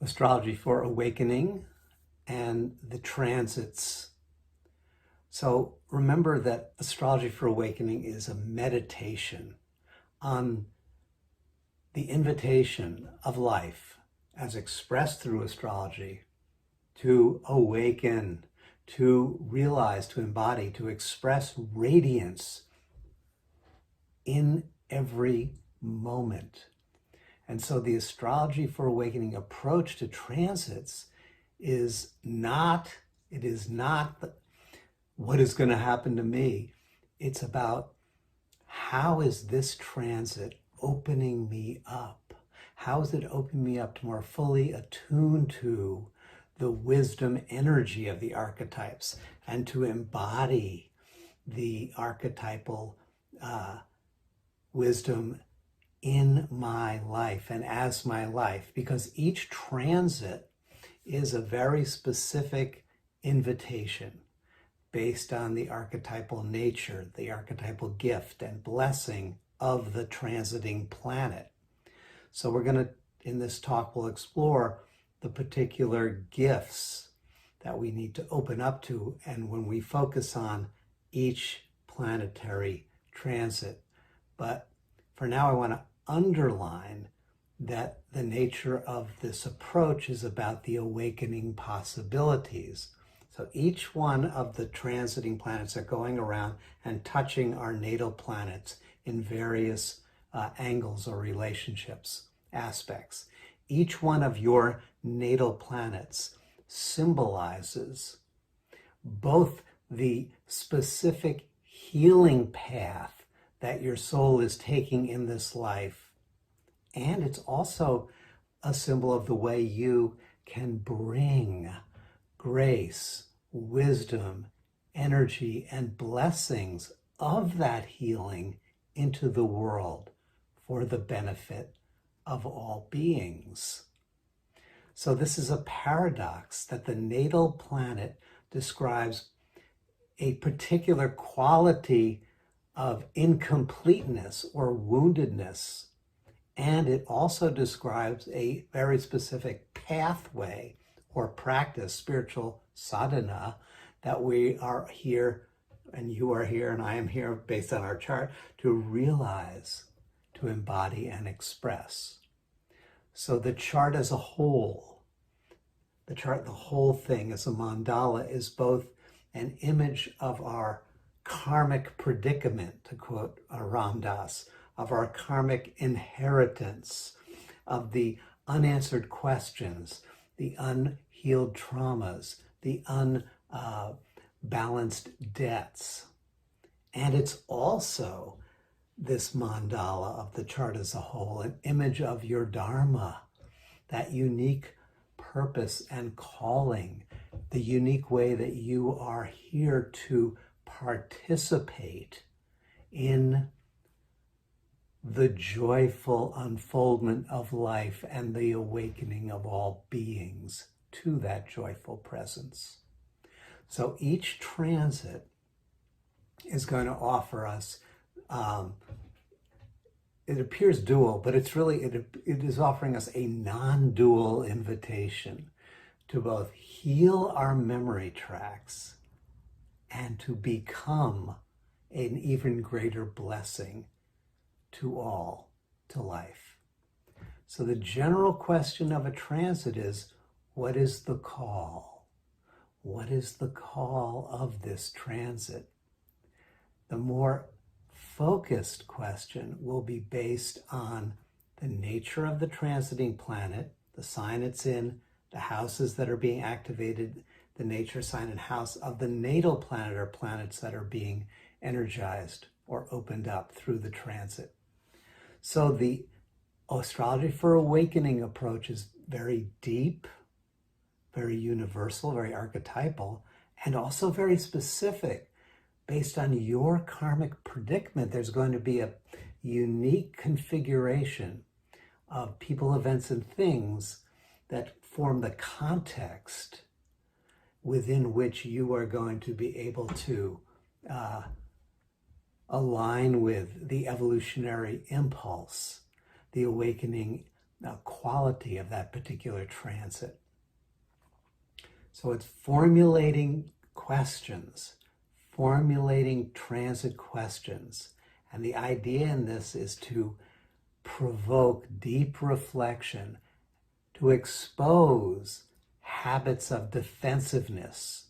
Astrology for Awakening and the transits. So remember that Astrology for Awakening is a meditation on the invitation of life as expressed through astrology to awaken, to realize, to embody, to express radiance in every moment. And so the Astrology for Awakening approach to transits is not what is going to happen to me. It's about how is this transit opening me up? How is it opening me up to more fully attune to the wisdom energy of the archetypes and to embody the archetypal wisdom in my life and as my life, because each transit is a very specific invitation based on the archetypal nature, the archetypal gift and blessing of the transiting planet. So we're going to, in this talk, we'll explore the particular gifts that we need to open up to, and when we focus on each planetary transit. But for now, I want to underline that the nature of this approach is about the awakening possibilities. So each one of the transiting planets are going around and touching our natal planets in various angles or relationships, aspects. Each one of your natal planets symbolizes both the specific healing path that your soul is taking in this life, and it's also a symbol of the way you can bring grace, wisdom, energy, and blessings of that healing into the world for the benefit of all beings. So this is a paradox that the natal planet describes a particular quality of incompleteness or woundedness, and it also describes a very specific pathway or practice, spiritual sadhana, that we are here, and you are here, and I am here based on our chart, to realize, to embody and express. So the chart as a whole, the whole thing as a mandala, is both an image of our karmic predicament, to quote Ram Dass, of our karmic inheritance, of the unanswered questions, the unhealed traumas, the unbalanced debts. And it's also, this mandala of the chart as a whole, an image of your dharma, that unique purpose and calling, the unique way that you are here to participate in the joyful unfoldment of life and the awakening of all beings to that joyful presence. So each transit is going to offer us, it appears dual, but it's really, it is offering us a non-dual invitation to both heal our memory tracks and to become an even greater blessing to all, to life. So the general question of a transit is, what is the call? What is the call of this transit? The more focused question will be based on the nature of the transiting planet, the sign it's in, the houses that are being activated, the nature, sign, and house of the natal planet, or planets that are being energized or opened up through the transit. So the Astrology for Awakening approach is very deep, very universal, very archetypal, and also very specific. Based on your karmic predicament, there's going to be a unique configuration of people, events, and things that form the context within which you are going to be able to align with the evolutionary impulse, the awakening quality of that particular transit. So it's formulating questions, formulating transit questions. And the idea in this is to provoke deep reflection, to expose habits of defensiveness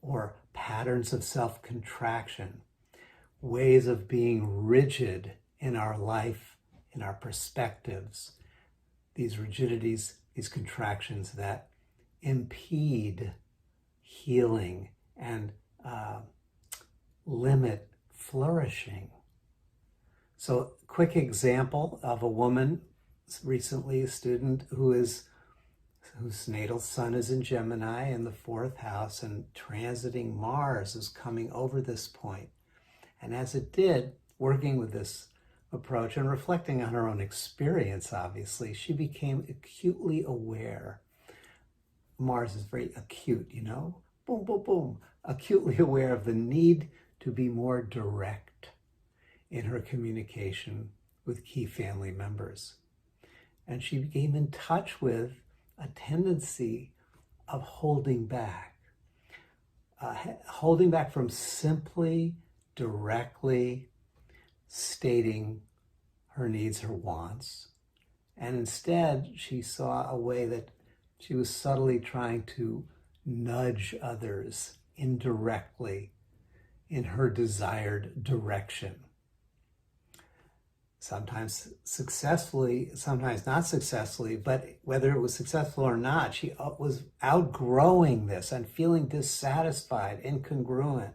or patterns of self-contraction, ways of being rigid in our life, in our perspectives, these rigidities, these contractions that impede healing and limit flourishing. So, quick example of a woman, recently a student whose natal sun is in Gemini in the 4th house, and transiting Mars is coming over this point. And as it did, working with this approach and reflecting on her own experience, obviously, she became acutely aware. Mars is very acute, you know? Boom, boom, boom. Acutely aware of the need to be more direct in her communication with key family members. And she became in touch with a tendency of holding back from simply, directly stating her needs, her wants. And instead, she saw a way that she was subtly trying to nudge others indirectly in her desired direction. Sometimes successfully, sometimes not successfully, but whether it was successful or not, she was outgrowing this and feeling dissatisfied, incongruent,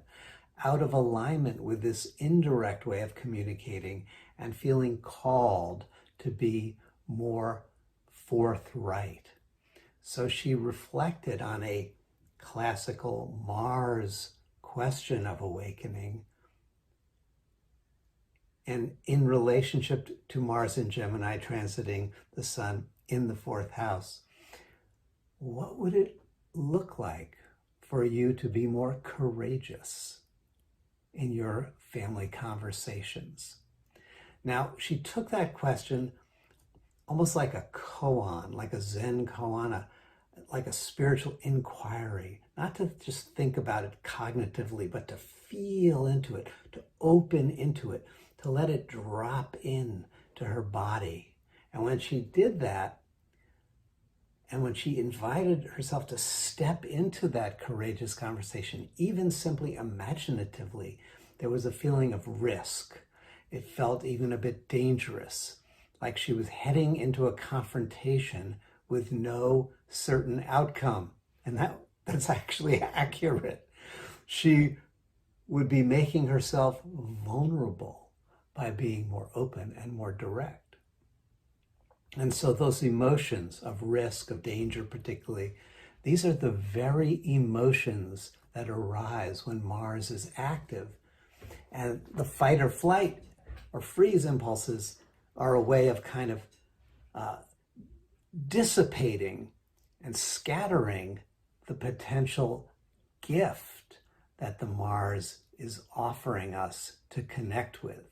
out of alignment with this indirect way of communicating, and feeling called to be more forthright. So she reflected on a classical Mars question of awakening, and in relationship to Mars in Gemini transiting the sun in the 4th house, what would it look like for you to be more courageous in your family conversations? Now, she took that question almost like a koan, like a Zen koan, like a spiritual inquiry, not to just think about it cognitively, but to feel into it, to open into it, to let it drop in to her body. And when she did that, and when she invited herself to step into that courageous conversation, even simply imaginatively, there was a feeling of risk. It felt even a bit dangerous, like she was heading into a confrontation with no certain outcome. And that's actually accurate. She would be making herself vulnerable by being more open and more direct. And so those emotions of risk, of danger particularly, these are the very emotions that arise when Mars is active. And the fight or flight or freeze impulses are a way of kind of dissipating and scattering the potential gift that the Mars is offering us to connect with.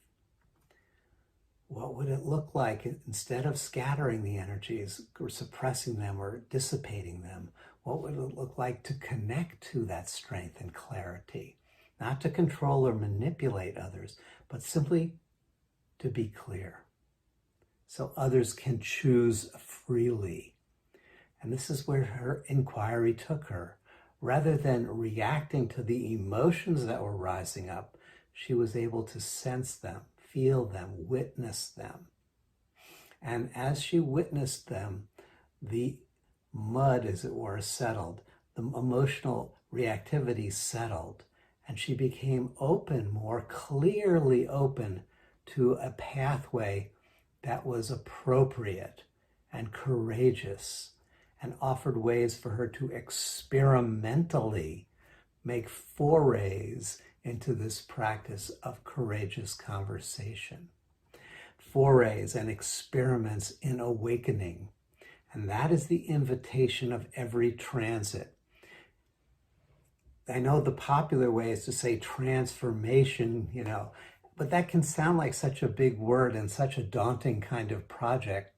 What would it look like instead of scattering the energies or suppressing them or dissipating them? What would it look like to connect to that strength and clarity? Not to control or manipulate others, but simply to be clear, so others can choose freely. And this is where her inquiry took her. Rather than reacting to the emotions that were rising up, she was able to sense them, feel them, witness them. And as she witnessed them, the mud, as it were, settled. The emotional reactivity settled. And she became open, more clearly open to a pathway that was appropriate and courageous, and offered ways for her to experimentally make forays into this practice of courageous conversation. Forays and experiments in awakening. And that is the invitation of every transit. I know the popular way is to say transformation, but that can sound like such a big word and such a daunting kind of project.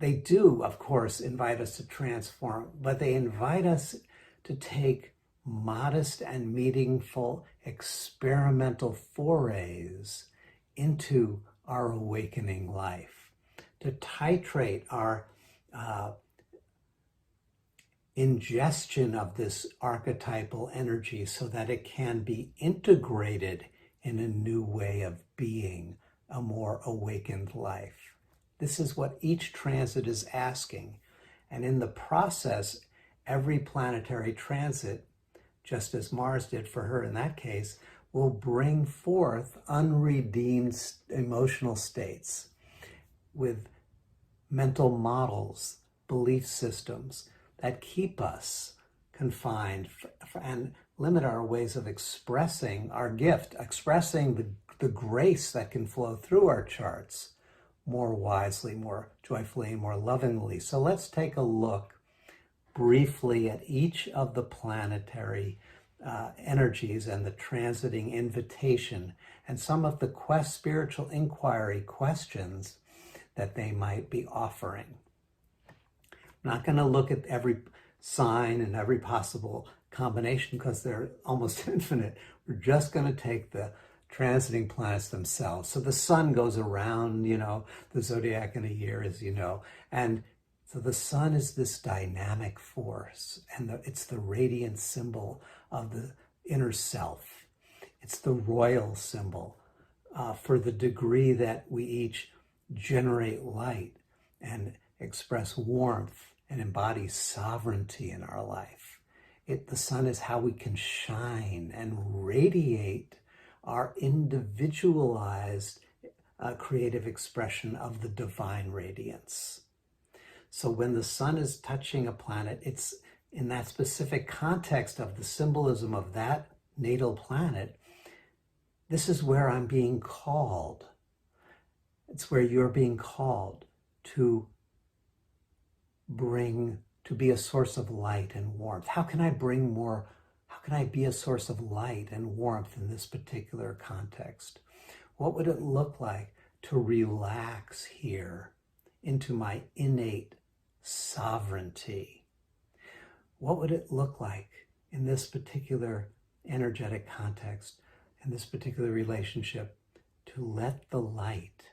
they do, of course, invite us to transform, but they invite us to take modest and meaningful experimental forays into our awakening life, to titrate our ingestion of this archetypal energy so that it can be integrated in a new way of being, a more awakened life. This is what each transit is asking. And in the process, every planetary transit, just as Mars did for her in that case, will bring forth unredeemed emotional states with mental models, belief systems that keep us confined and limit our ways of expressing our gift, expressing the grace that can flow through our charts more wisely, more joyfully, and more lovingly. So let's take a look briefly at each of the planetary energies and the transiting invitation and some of the spiritual inquiry questions that they might be offering. I'm not going to look at every sign and every possible combination because they're almost infinite. We're just going to take the transiting planets themselves. So the sun goes around, the zodiac in a year, as you know. And so the sun is this dynamic force, and it's the radiant symbol of the inner self. It's the royal symbol for the degree that we each generate light and express warmth and embody sovereignty in our life. The sun is how we can shine and radiate our individualized creative expression of the divine radiance. So when the sun is touching a planet, it's in that specific context of the symbolism of that natal planet. This is where I'm being called. It's where you're being called to be a source of light and warmth. How can I be a source of light and warmth in this particular context? What would it look like to relax here into my innate sovereignty? What would it look like in this particular energetic context, in this particular relationship, to let the light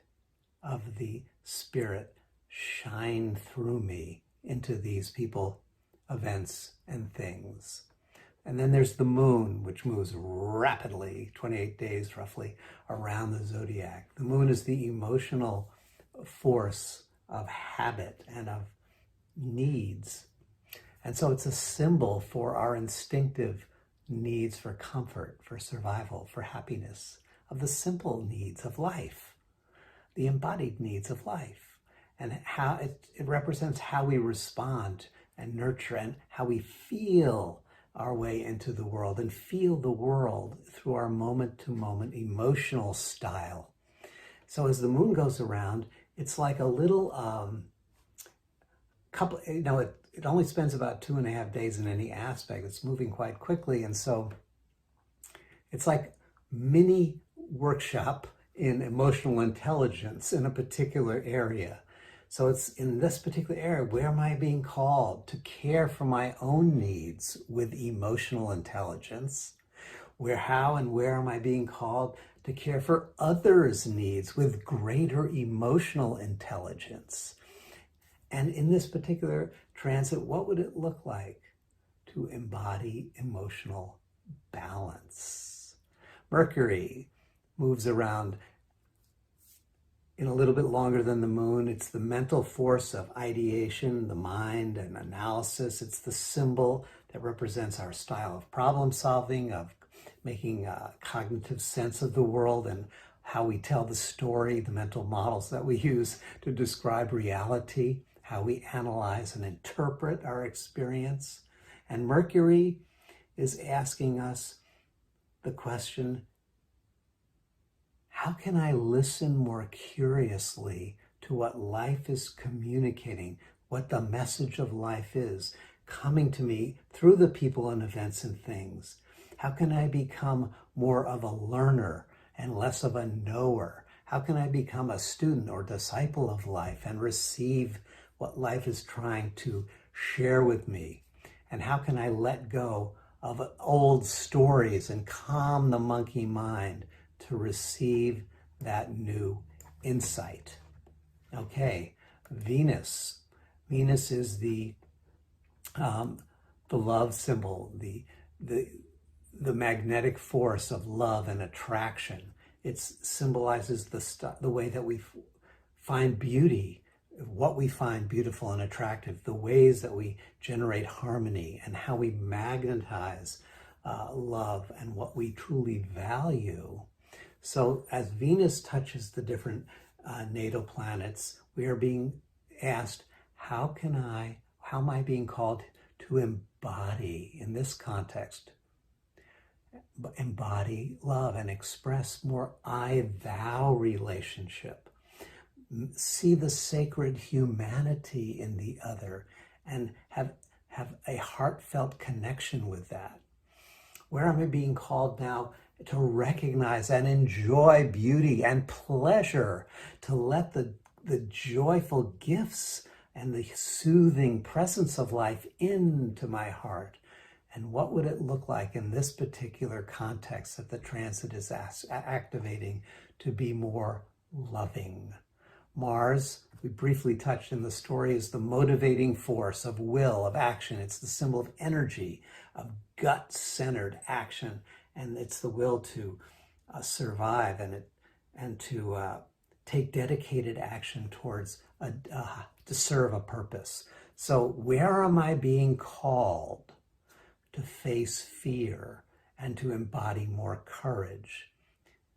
of the Spirit shine through me into these people, events, and things? And then there's the moon, which moves rapidly, 28 days roughly, around the zodiac. The moon is the emotional force of habit and of needs. And so it's a symbol for our instinctive needs for comfort, for survival, for happiness, of the simple needs of life, the embodied needs of life, and how it represents how we respond and nurture and how we feel our way into the world and feel the world through our moment-to-moment emotional style. So as the moon goes around, it's like a little couple, it only spends about 2.5 days in any aspect. It's moving quite quickly. And so it's like mini workshop in emotional intelligence in a particular area. So it's in this particular area, where am I being called to care for my own needs with emotional intelligence? How and where am I being called to care for others' needs with greater emotional intelligence? And in this particular transit, what would it look like to embody emotional balance? Mercury moves around in a little bit longer than the moon. It's the mental force of ideation, the mind, and analysis. It's the symbol that represents our style of problem solving, of making cognitive sense of the world and how we tell the story, the mental models that we use to describe reality, how we analyze and interpret our experience. And Mercury is asking us the question, how can I listen more curiously to what life is communicating, what the message of life is coming to me through the people and events and things? How can I become more of a learner and less of a knower? How can I become a student or disciple of life and receive what life is trying to share with me? And how can I let go of old stories and calm the monkey mind to receive that new insight? Okay, Venus. Venus is the love symbol, the magnetic force of love and attraction. It symbolizes the way that we find beauty, what we find beautiful and attractive, the ways that we generate harmony, and how we magnetize love and what we truly value. So as Venus touches the different natal planets, we are being asked, how am I being called to embody, in this context, embody love and express more I-thou relationship. See the sacred humanity in the other and have a heartfelt connection with that. Where am I being called now to recognize and enjoy beauty and pleasure, to let the joyful gifts and the soothing presence of life into my heart? And what would it look like in this particular context that the transit is activating to be more loving? Mars, we briefly touched in the story, is the motivating force of will, of action. It's the symbol of energy, of gut-centered action, and it's the will to survive and to take dedicated action towards to serve a purpose. So where am I being called to face fear and to embody more courage?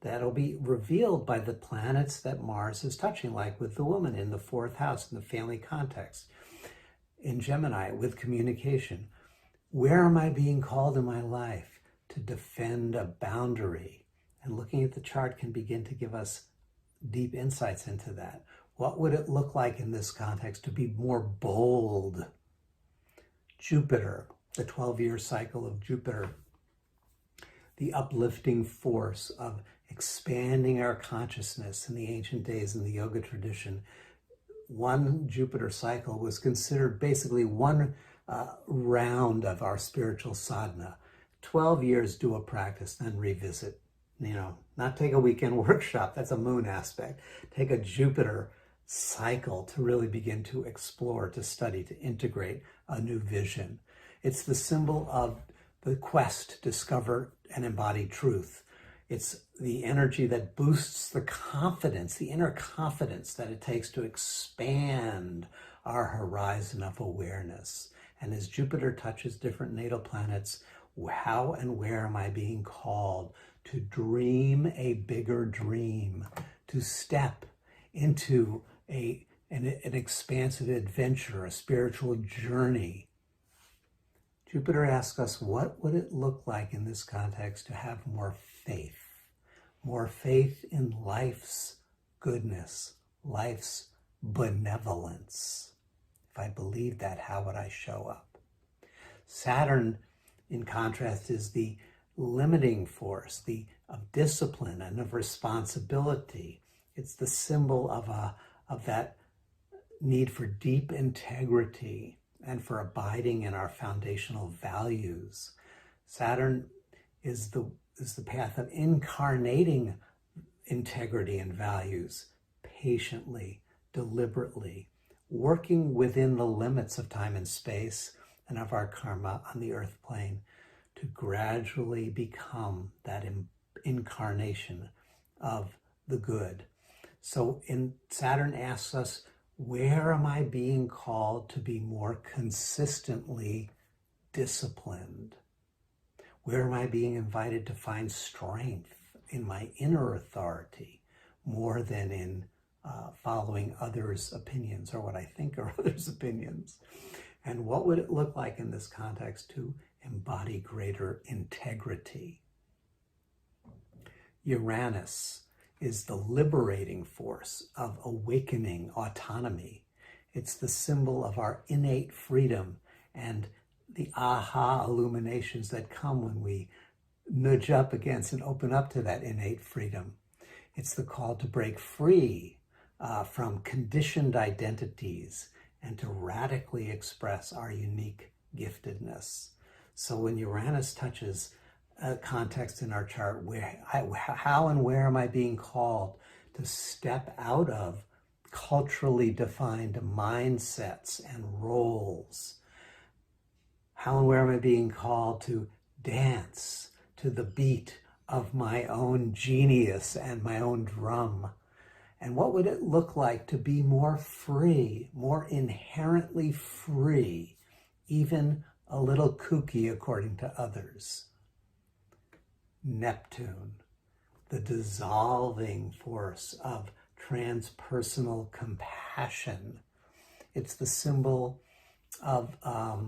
That'll be revealed by the planets that Mars is touching, like with the woman in the 4th house in the family context, in Gemini with communication. Where am I being called in my life to defend a boundary? And looking at the chart can begin to give us deep insights into that. What would it look like in this context to be more bold? Jupiter, the 12-year cycle of Jupiter, the uplifting force of expanding our consciousness in the ancient days in the yoga tradition. One Jupiter cycle was considered basically one round of our spiritual sadhana. 12 years, do a practice, then revisit. Not take a weekend workshop, that's a moon aspect. Take a Jupiter cycle to really begin to explore, to study, to integrate a new vision. It's the symbol of the quest to discover and embody truth. It's the energy that boosts the confidence, the inner confidence that it takes to expand our horizon of awareness. And as Jupiter touches different natal planets, how and where am I being called to dream a bigger dream, to step into an expansive adventure, a spiritual journey? Jupiter asks us, what would it look like in this context to have more faith in life's goodness, life's benevolence? If I believe that, how would I show up? Saturn, in contrast, is the limiting force, of discipline and of responsibility. It's the symbol of that need for deep integrity and for abiding in our foundational values. Saturn is the path of incarnating integrity and values patiently, deliberately, working within the limits of time and space and of our karma on the earth plane to gradually become that incarnation of the good. So Saturn asks us, where am I being called to be more consistently disciplined? Where am I being invited to find strength in my inner authority more than in following others' opinions or what I think are others' opinions? And what would it look like in this context to embody greater integrity? Uranus is the liberating force of awakening autonomy. It's the symbol of our innate freedom and the aha illuminations that come when we nudge up against and open up to that innate freedom. It's the call to break free from conditioned identities and to radically express our unique giftedness. So when Uranus touches a context in our chart, how and where am I being called to step out of culturally defined mindsets and roles? How and where am I being called to dance to the beat of my own genius and my own drum? And what would it look like to be more free, more inherently free, even a little kooky according to others? Neptune, the dissolving force of transpersonal compassion. It's the symbol of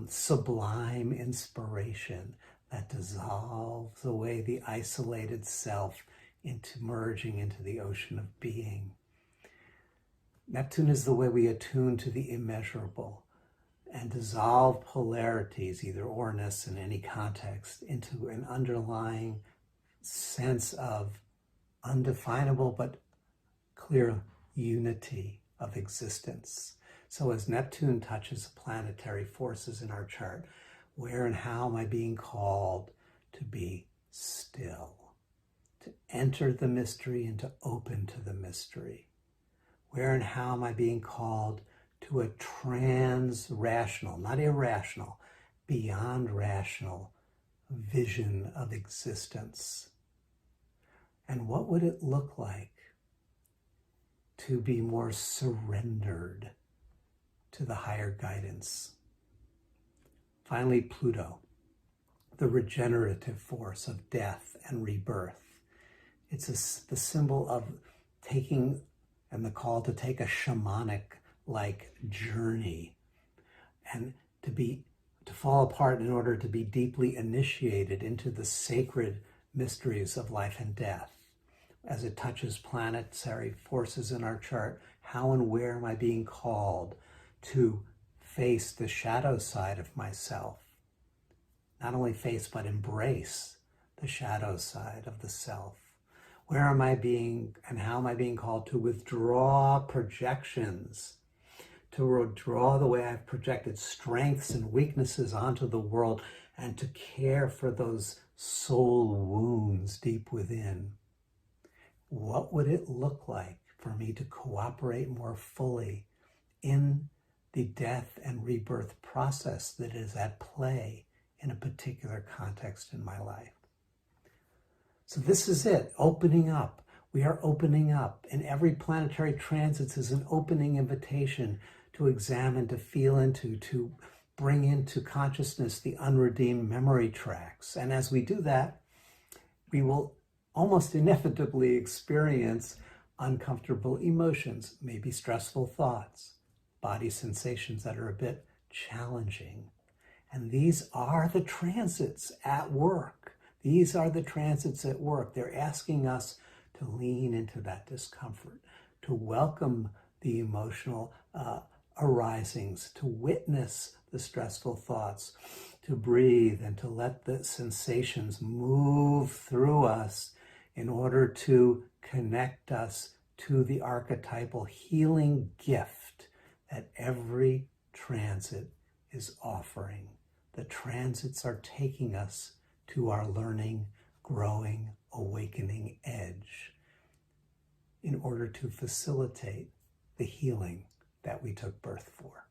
sublime inspiration that dissolves away the isolated self into merging into the ocean of being. Neptune is the way we attune to the immeasurable and dissolve polarities, either orness in any context, into an underlying sense of undefinable but clear unity of existence. So as Neptune touches planetary forces in our chart, where and how am I being called to be still, to enter the mystery and to open to the mystery? Where and how am I being called to a trans-rational, not irrational, beyond rational vision of existence? And what would it look like to be more surrendered to the higher guidance? Finally, Pluto, the regenerative force of death and rebirth. It's the symbol of taking, and the call to take a shamanic-like journey and to fall apart in order to be deeply initiated into the sacred mysteries of life and death. As it touches planetary forces in our chart, how and where am I being called to face the shadow side of myself? Not only face, but embrace the shadow side of the self. Where am I being, and how am I being called to withdraw projections, to withdraw the way I've projected strengths and weaknesses onto the world, and to care for those soul wounds deep within? What would it look like for me to cooperate more fully in the death and rebirth process that is at play in a particular context in my life? So this is it, opening up. We are opening up, and every planetary transit is an opening invitation to examine, to feel into, to bring into consciousness the unredeemed memory tracks. And as we do that, we will almost inevitably experience uncomfortable emotions, maybe stressful thoughts, body sensations that are a bit challenging. And these are the transits at work. These are the transits at work. They're asking us to lean into that discomfort, to welcome the emotional arisings, to witness the stressful thoughts, to breathe and to let the sensations move through us in order to connect us to the archetypal healing gift that every transit is offering. The transits are taking us to our learning, growing, awakening edge in order to facilitate the healing that we took birth for.